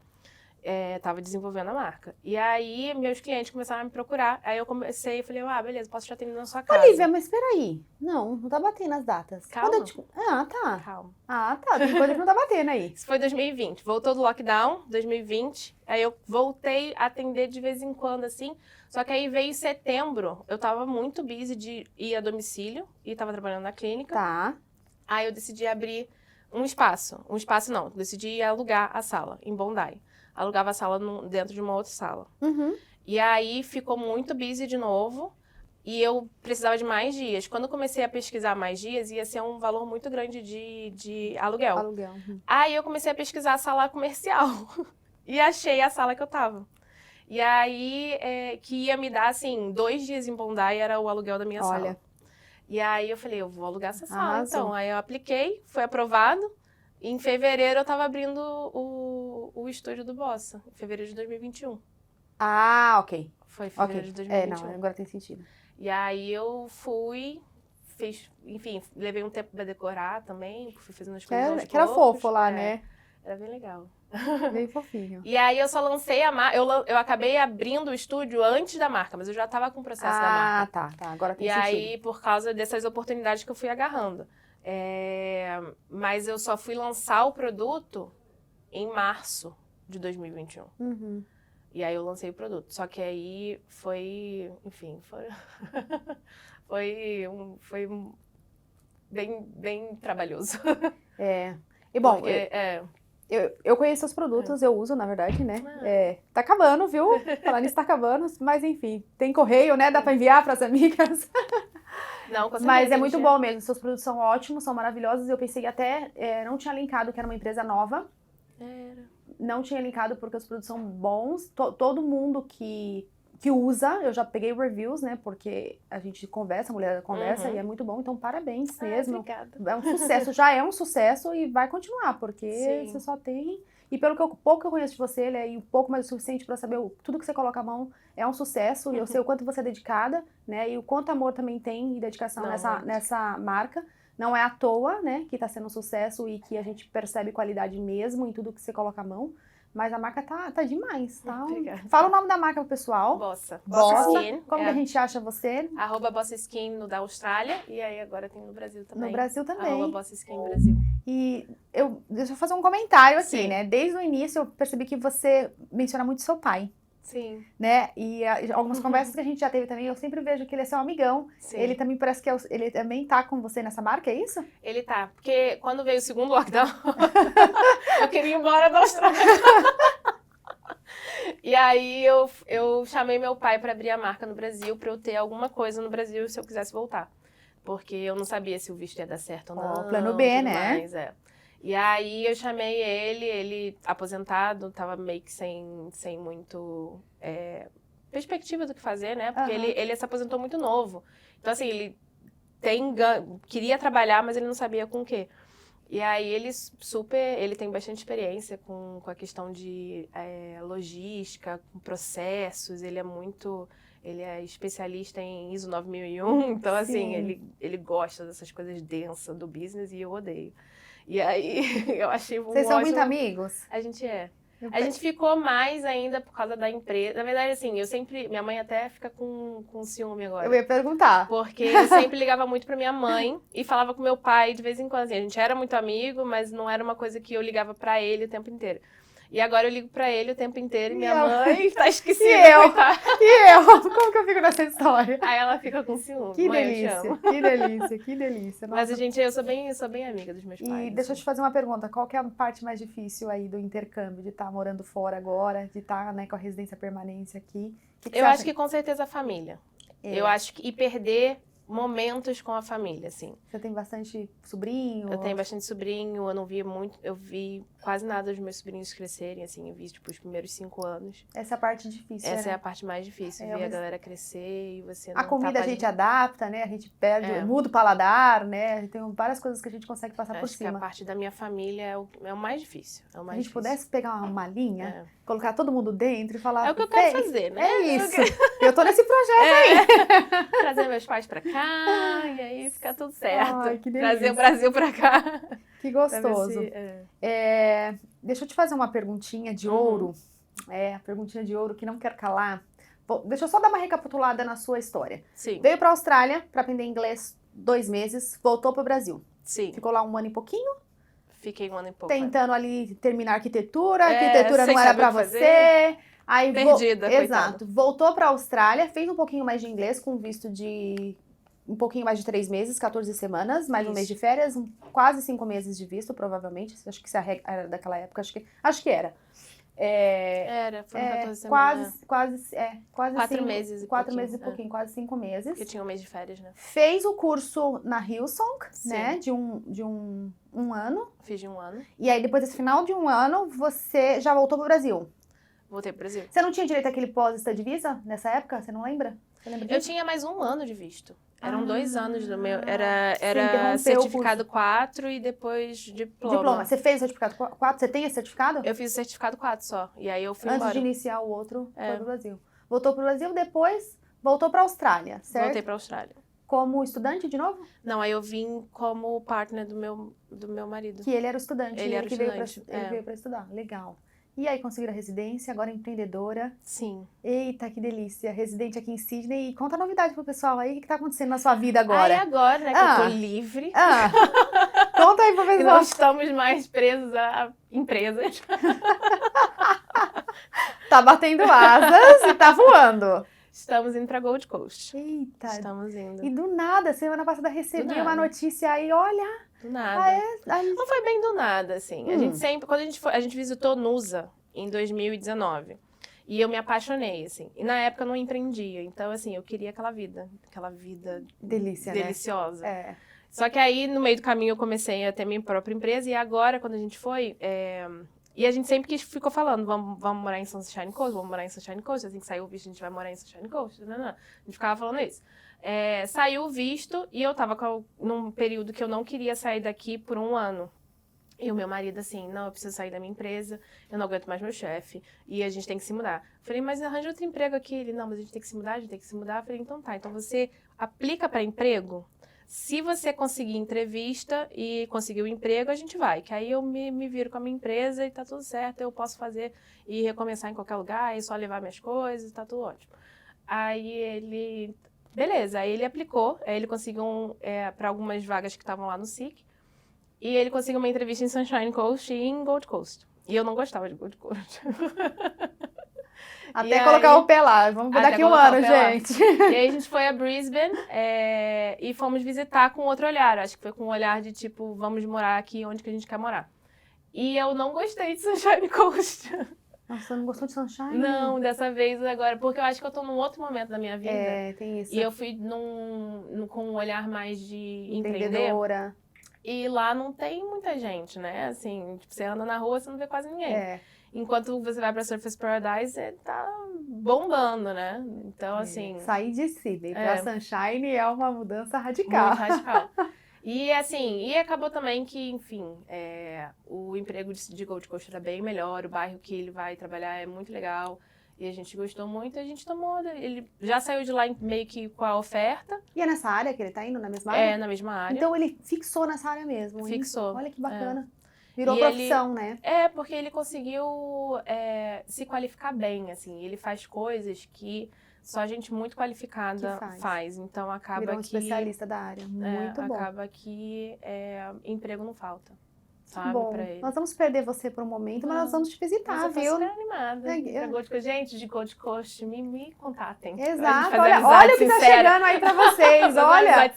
Tava desenvolvendo a marca. E aí, meus clientes começaram a me procurar. Aí eu comecei e falei, beleza, posso te atender na sua casa. Olivia, mas peraí. Não tá batendo as datas. Calma. Tá. Calma. Tá. Tem coisa que não tá batendo aí. Isso foi 2020. Voltou do lockdown, 2020. Aí eu voltei a atender de vez em quando, assim. Só que aí veio setembro. Eu tava muito busy de ir a domicílio. E tava trabalhando na clínica. Tá. Aí eu decidi abrir um espaço. Um espaço não. Decidi alugar a sala em Bondi. Alugava a sala dentro de uma outra sala. Uhum. E aí ficou muito busy de novo. E eu precisava de mais dias. Quando eu comecei a pesquisar mais dias, ia ser um valor muito grande de aluguel. Uhum. Aí eu comecei a pesquisar a sala comercial. E achei a sala que eu tava. E aí, que ia me dar, assim, 2 dias em Bondi era o aluguel da minha sala. E aí eu falei, eu vou alugar essa sala, Arrasou. então. Aí eu apliquei, foi aprovado. E em fevereiro eu tava abrindo o estúdio do Bossa, em fevereiro de 2021. Ah, ok. Foi em fevereiro de 2021. Não, agora tem sentido. E aí eu fui, enfim, levei um tempo pra decorar também, fui fazendo as coisas aos Que era poucos. fofo lá, né? Era bem legal. Bem fofinho. E aí eu só lancei a marca, eu acabei abrindo o estúdio antes da marca, mas eu já tava com o processo da marca. Tá, agora tem E sentido. aí, por causa dessas oportunidades que eu fui agarrando. Mas eu só fui lançar o produto em março de 2021. Uhum. E aí eu lancei o produto. Só que aí foi, enfim, foi bem trabalhoso. E bom, Porque, eu conheço os produtos, eu uso, na verdade, né? Tá acabando, viu? Falando nisso, tá acabando. Mas enfim, tem correio, né? Dá pra enviar pras amigas. Não, com certeza, Mas é muito bom mesmo. Seus produtos são ótimos, são maravilhosos. Eu pensei que até não tinha linkado que era uma empresa nova. Não tinha linkado porque os produtos são bons. Todo mundo que usa, eu já peguei reviews, né? Porque a gente conversa, a mulher conversa, e é muito bom. Então, parabéns mesmo. Obrigada. É um sucesso, já é um sucesso e vai continuar, porque Sim. você só tem... E pelo que pouco que eu conheço de você, ele é um pouco mais o suficiente para saber tudo que você coloca a mão é um sucesso. E eu sei o quanto você é dedicada, né? E o quanto amor também tem e dedicação nessa marca. Não é à toa, né, que tá sendo um sucesso e que a gente percebe qualidade mesmo em tudo que você coloca a mão. Mas a marca tá demais, tá? Obrigada. Fala o nome da marca pro pessoal. Bossa Skin. Como que a gente acha você? @Bossa Skin no da Austrália e aí agora tem no Brasil também. No Brasil também. @Bossa Skin Brasil. E deixa eu fazer um comentário aqui, Sim. né? Desde o início eu percebi que você menciona muito seu pai. Sim. Né? E algumas conversas que a gente já teve também, eu sempre vejo que ele é seu amigão. Sim. Ele também parece que ele também tá com você nessa marca, é isso? Ele tá, porque quando veio o segundo lockdown, eu queria ir embora da Austrália. E aí eu chamei meu pai para abrir a marca no Brasil, para eu ter alguma coisa no Brasil se eu quisesse voltar. Porque eu não sabia se o visto ia dar certo ou não. Plano B, né? Mais, E aí eu chamei ele aposentado, tava meio que sem muito perspectiva do que fazer, né? Porque ele se aposentou muito novo. Então, assim, ele queria trabalhar, mas ele não sabia com o quê. E aí ele tem bastante experiência com a questão de logística, com processos, ele é especialista em ISO 9001, então assim, ele gosta dessas coisas densas do business e eu odeio. E aí eu achei um Vocês são muito amigos? A gente é. A gente ficou mais ainda por causa da empresa. Na verdade, assim, minha mãe até fica com ciúme agora. Eu ia perguntar. Porque eu sempre ligava muito pra minha mãe e falava com meu pai de vez em quando. Assim, a gente era muito amigo, mas não era uma coisa que eu ligava pra ele o tempo inteiro. E agora eu ligo pra ele o tempo inteiro e minha mãe tá esquecida. E eu? Como que eu fico nessa história? Aí ela fica com ciúme. Que mãe, delícia, que delícia, que delícia. Nossa. Mas eu sou bem amiga dos meus pais. E deixa eu te fazer uma pergunta, qual que é a parte mais difícil aí do intercâmbio, de estar morando fora agora, de estar, né, com a residência permanência aqui? Eu acho que com certeza a família. Eu acho que perder momentos com a família, assim. Você tem bastante sobrinho? Eu tenho bastante sobrinho, eu vi quase nada dos meus sobrinhos crescerem, assim, eu vi, tipo, os primeiros 5 anos. Essa é a parte difícil, Essa é a parte mais difícil, ver a galera crescer e você não A comida a gente adapta, né, a gente muda o paladar, né, tem várias coisas que a gente consegue passar por cima. Acho que a parte da minha família é o mais difícil, Se a gente pudesse pegar uma malinha, colocar todo mundo dentro e falar... É o que eu quero fazer, né? É isso, eu tô nesse projeto aí. Trazer meus pais pra cá, e aí fica tudo certo. Ai, que delícia. Trazer o Brasil pra cá. Que gostoso. Deixa eu te fazer uma perguntinha de ouro. A perguntinha de ouro que não quer calar. Deixa eu só dar uma recapitulada na sua história. Sim. Veio pra Austrália pra aprender inglês 2 meses, voltou pro Brasil. Sim. Ficou lá 1 ano e pouquinho. Fiquei 1 ano e pouco. Tentando ali terminar arquitetura não era pra você. Aí perdida, exato. Voltou pra Austrália, fez um pouquinho mais de inglês com visto de um pouquinho mais de 3 meses, 14 semanas, mais um mês de férias, quase 5 meses de visto, provavelmente. Acho que se era daquela época, acho que era. Foram 14 semanas. Quase 4 meses e 4 meses e pouquinho, quase 5 meses. Porque tinha um mês de férias, né? Fez o curso na Hillsong, né? De um ano. Fiz de 1 ano. E aí, depois desse final de 1 ano, você já voltou pro Brasil. Voltei pro Brasil. Você não tinha direito àquele pós-study visa nessa época? Você não lembra? Você lembra disso? Eu tinha mais 1 ano de visto. Eram 2 anos do meu. Era certificado 4 e depois diploma. Você fez o certificado 4? Você tem esse certificado? Eu fiz o certificado 4 só. E aí eu fui Antes embora. de iniciar o outro, foi pro Brasil. Voltou pro Brasil, depois voltou pra Austrália, certo? Voltei pra Austrália. Como estudante de novo? Não, aí eu vim como partner do meu marido. Que ele era o estudante. Ele era o estudante. Ele veio pra estudar. Legal. E aí, conseguiram a residência, agora empreendedora. Sim. Eita, que delícia. Residente aqui em Sydney. E conta a novidade pro pessoal aí, o que tá acontecendo na sua vida agora? Agora, né, que eu tô livre. Conta aí pro pessoal. Que não estamos mais presos a empresas. Tá batendo asas e tá voando. Estamos indo pra Gold Coast. Eita. Estamos indo. E do nada, semana passada recebi uma notícia aí, olha... Do nada. Não foi bem do nada, assim. A gente sempre, quando a gente visitou Nusa em 2019. E eu me apaixonei, assim. E na época eu não empreendia. Então, assim, eu queria aquela vida deliciosa. Né? Só que aí, no meio do caminho, eu comecei a ter minha própria empresa. E agora, quando a gente foi... E a gente sempre ficou falando, vamos morar em Sunshine Coast, vamos morar em Sunshine Coast. Assim que saiu o visto, a gente vai morar em Sunshine Coast. Não. A gente ficava falando isso. Saiu o visto e eu tava num período que eu não queria sair daqui por 1 ano. E o meu marido assim, não, eu preciso sair da minha empresa, eu não aguento mais meu chefe, e a gente tem que se mudar. Falei, mas arranja outro emprego aqui. Ele, não, mas a gente tem que se mudar, a gente tem que se mudar. Falei, então tá, então você aplica para emprego. Se você conseguir entrevista e conseguir o emprego, a gente vai. Que aí eu me viro com a minha empresa e tá tudo certo, eu posso fazer e recomeçar em qualquer lugar, e só levar minhas coisas, tá tudo ótimo. Aí ele, beleza, aí ele aplicou, aí ele conseguiu para algumas vagas que estavam lá no SIC, e ele conseguiu uma entrevista em Sunshine Coast e em Gold Coast. E eu não gostava de Gold Coast. Até colocar o pé lá. Vamos ver daqui um ano, gente. E aí a gente foi a Brisbane e fomos visitar com outro olhar. Acho que foi com um olhar de tipo, vamos morar aqui onde que a gente quer morar. E eu não gostei de Sunshine Coast. Nossa, você não gostou de Sunshine? Não, dessa vez agora. Porque eu acho que eu tô num outro momento da minha vida. É, tem isso. E eu fui com um olhar mais de empreender. Empreendedora. E lá não tem muita gente, né? Assim, tipo, você anda na rua, você não vê quase ninguém. É. Enquanto você vai pra Surfers Paradise, tá bombando, né? Então, assim... Sair de Sydney pra Sunshine é uma mudança radical. Muito radical. E, assim, acabou também que, enfim, o emprego de Gold Coast era bem melhor, o bairro que ele vai trabalhar é muito legal. E a gente gostou muito, a gente tomou... Ele já saiu de lá meio que com a oferta. E é nessa área que ele tá indo, na mesma área? É, na mesma área. Então ele fixou nessa área mesmo, hein? Fixou. Olha que bacana. Virou profissão, né? Porque ele conseguiu se qualificar bem, assim. Ele faz coisas que só gente muito qualificada faz. Então acaba Virou um que... especialista da área. Muito bom. Acaba que emprego não falta. Sabe, bom, pra ele. nós vamos perder você por um momento, mas nós vamos te visitar, mas eu viu? Tô super animada. Gold Coast. Gente, de Gold Coast, me contatem. Exato, olha o que tá chegando aí pra vocês, olha.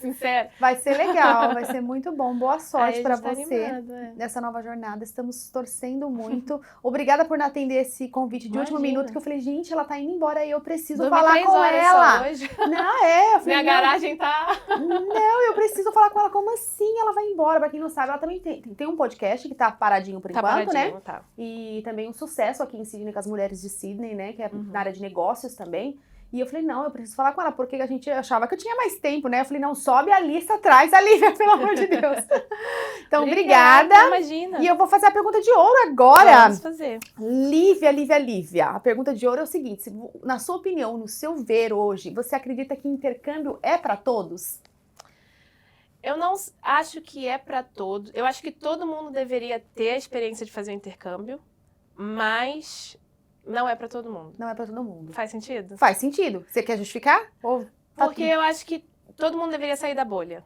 Vai ser legal, vai ser muito bom. Boa sorte pra você nessa nova jornada. Estamos torcendo muito. Obrigada por não atender esse convite de último minuto, que eu falei, gente, ela tá indo embora e eu preciso falar com ela. Hoje. Não, eu falei, minha garagem tá... Não, eu preciso falar com ela. Como assim ela vai embora? Pra quem não sabe, ela também tem um podcast que tá paradinho por enquanto, né? Tá. E também um sucesso aqui em Sydney com as mulheres de Sydney, né? Que é na área de negócios também. E eu falei, não, eu preciso falar com ela, porque a gente achava que eu tinha mais tempo, né? Eu falei, não, sobe a lista atrás, a Lívia, pelo amor de Deus. Então, obrigada. Imagina. E eu vou fazer a pergunta de ouro agora. Vamos fazer. Lívia. A pergunta de ouro é o seguinte, na sua opinião, no seu ver hoje, você acredita que intercâmbio é para todos? Eu não acho que é para todos. Eu acho que todo mundo deveria ter a experiência de fazer um intercâmbio, mas não é para todo mundo. Não é para todo mundo. Faz sentido? Faz sentido. Você quer justificar? Porque eu acho que todo mundo deveria sair da bolha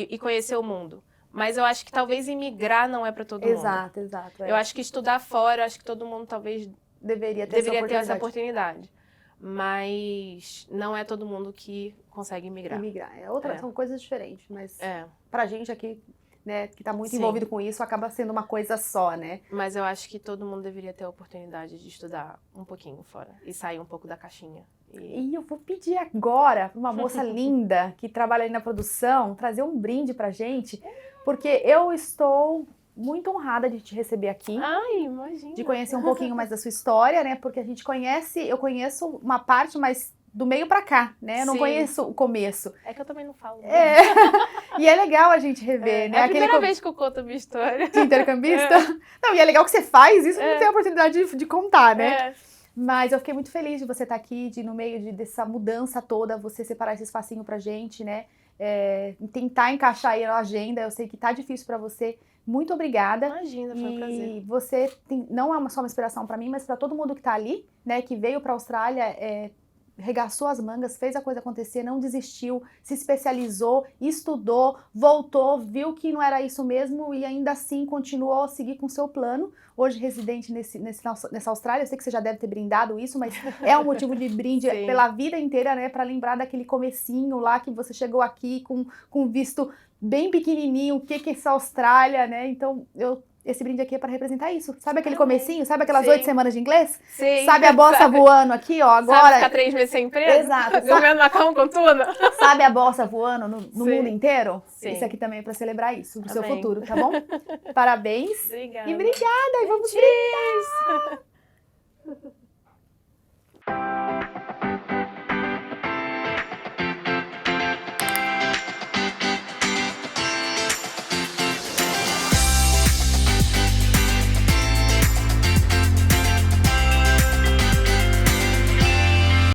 e conhecer o mundo. Mas eu acho que talvez imigrar não é para todo mundo. Exato. Eu acho que estudar fora, eu acho que todo mundo talvez deveria ter essa oportunidade. Mas não é todo mundo que consegue imigrar. São coisas diferentes, mas pra gente aqui, né, que tá muito envolvido com isso, acaba sendo uma coisa só, né? Mas eu acho que todo mundo deveria ter a oportunidade de estudar um pouquinho fora e sair um pouco da caixinha. E eu vou pedir agora pra uma moça linda que trabalha ali na produção trazer um brinde pra gente, porque eu estou muito honrada de te receber aqui. Ai, imagina. De conhecer um pouquinho mais da sua história, né? Porque eu conheço uma parte, mas do meio pra cá, né? Eu não conheço o começo. É que eu também não falo. E é legal a gente rever, né? É a primeira vez que eu conto a minha história. De intercambista? Não, e é legal que você faz isso, não tem a oportunidade de contar, né? Mas eu fiquei muito feliz de você estar aqui, no meio dessa mudança toda, você separar esse espacinho pra gente, né? Tentar encaixar aí na agenda, eu sei que tá difícil pra você. Muito obrigada. Imagina, foi um prazer. E você não é só uma inspiração para mim, mas para todo mundo que tá ali, né, que veio para a Austrália, regaçou as mangas, fez a coisa acontecer, não desistiu, se especializou, estudou, voltou, viu que não era isso mesmo e ainda assim continuou a seguir com o seu plano. Hoje residente nessa Austrália, eu sei que você já deve ter brindado isso, mas é um motivo de brinde pela vida inteira, né, para lembrar daquele comecinho lá que você chegou aqui com visto bem pequenininho, o que é essa Austrália, né? Então, esse brinde aqui é para representar isso. Sabe aquele comecinho? Sabe aquelas 8 semanas de inglês? Sim. Sabe a bossa voando aqui, ó, agora? Sabe ficar 3 meses sem emprego? Exato. Comendo macarrão com tudo? Sabe a bossa voando no mundo inteiro? Sim. Isso aqui também é para celebrar isso, do seu futuro, tá bom? Parabéns. Obrigada. E obrigada. E vamos brindar.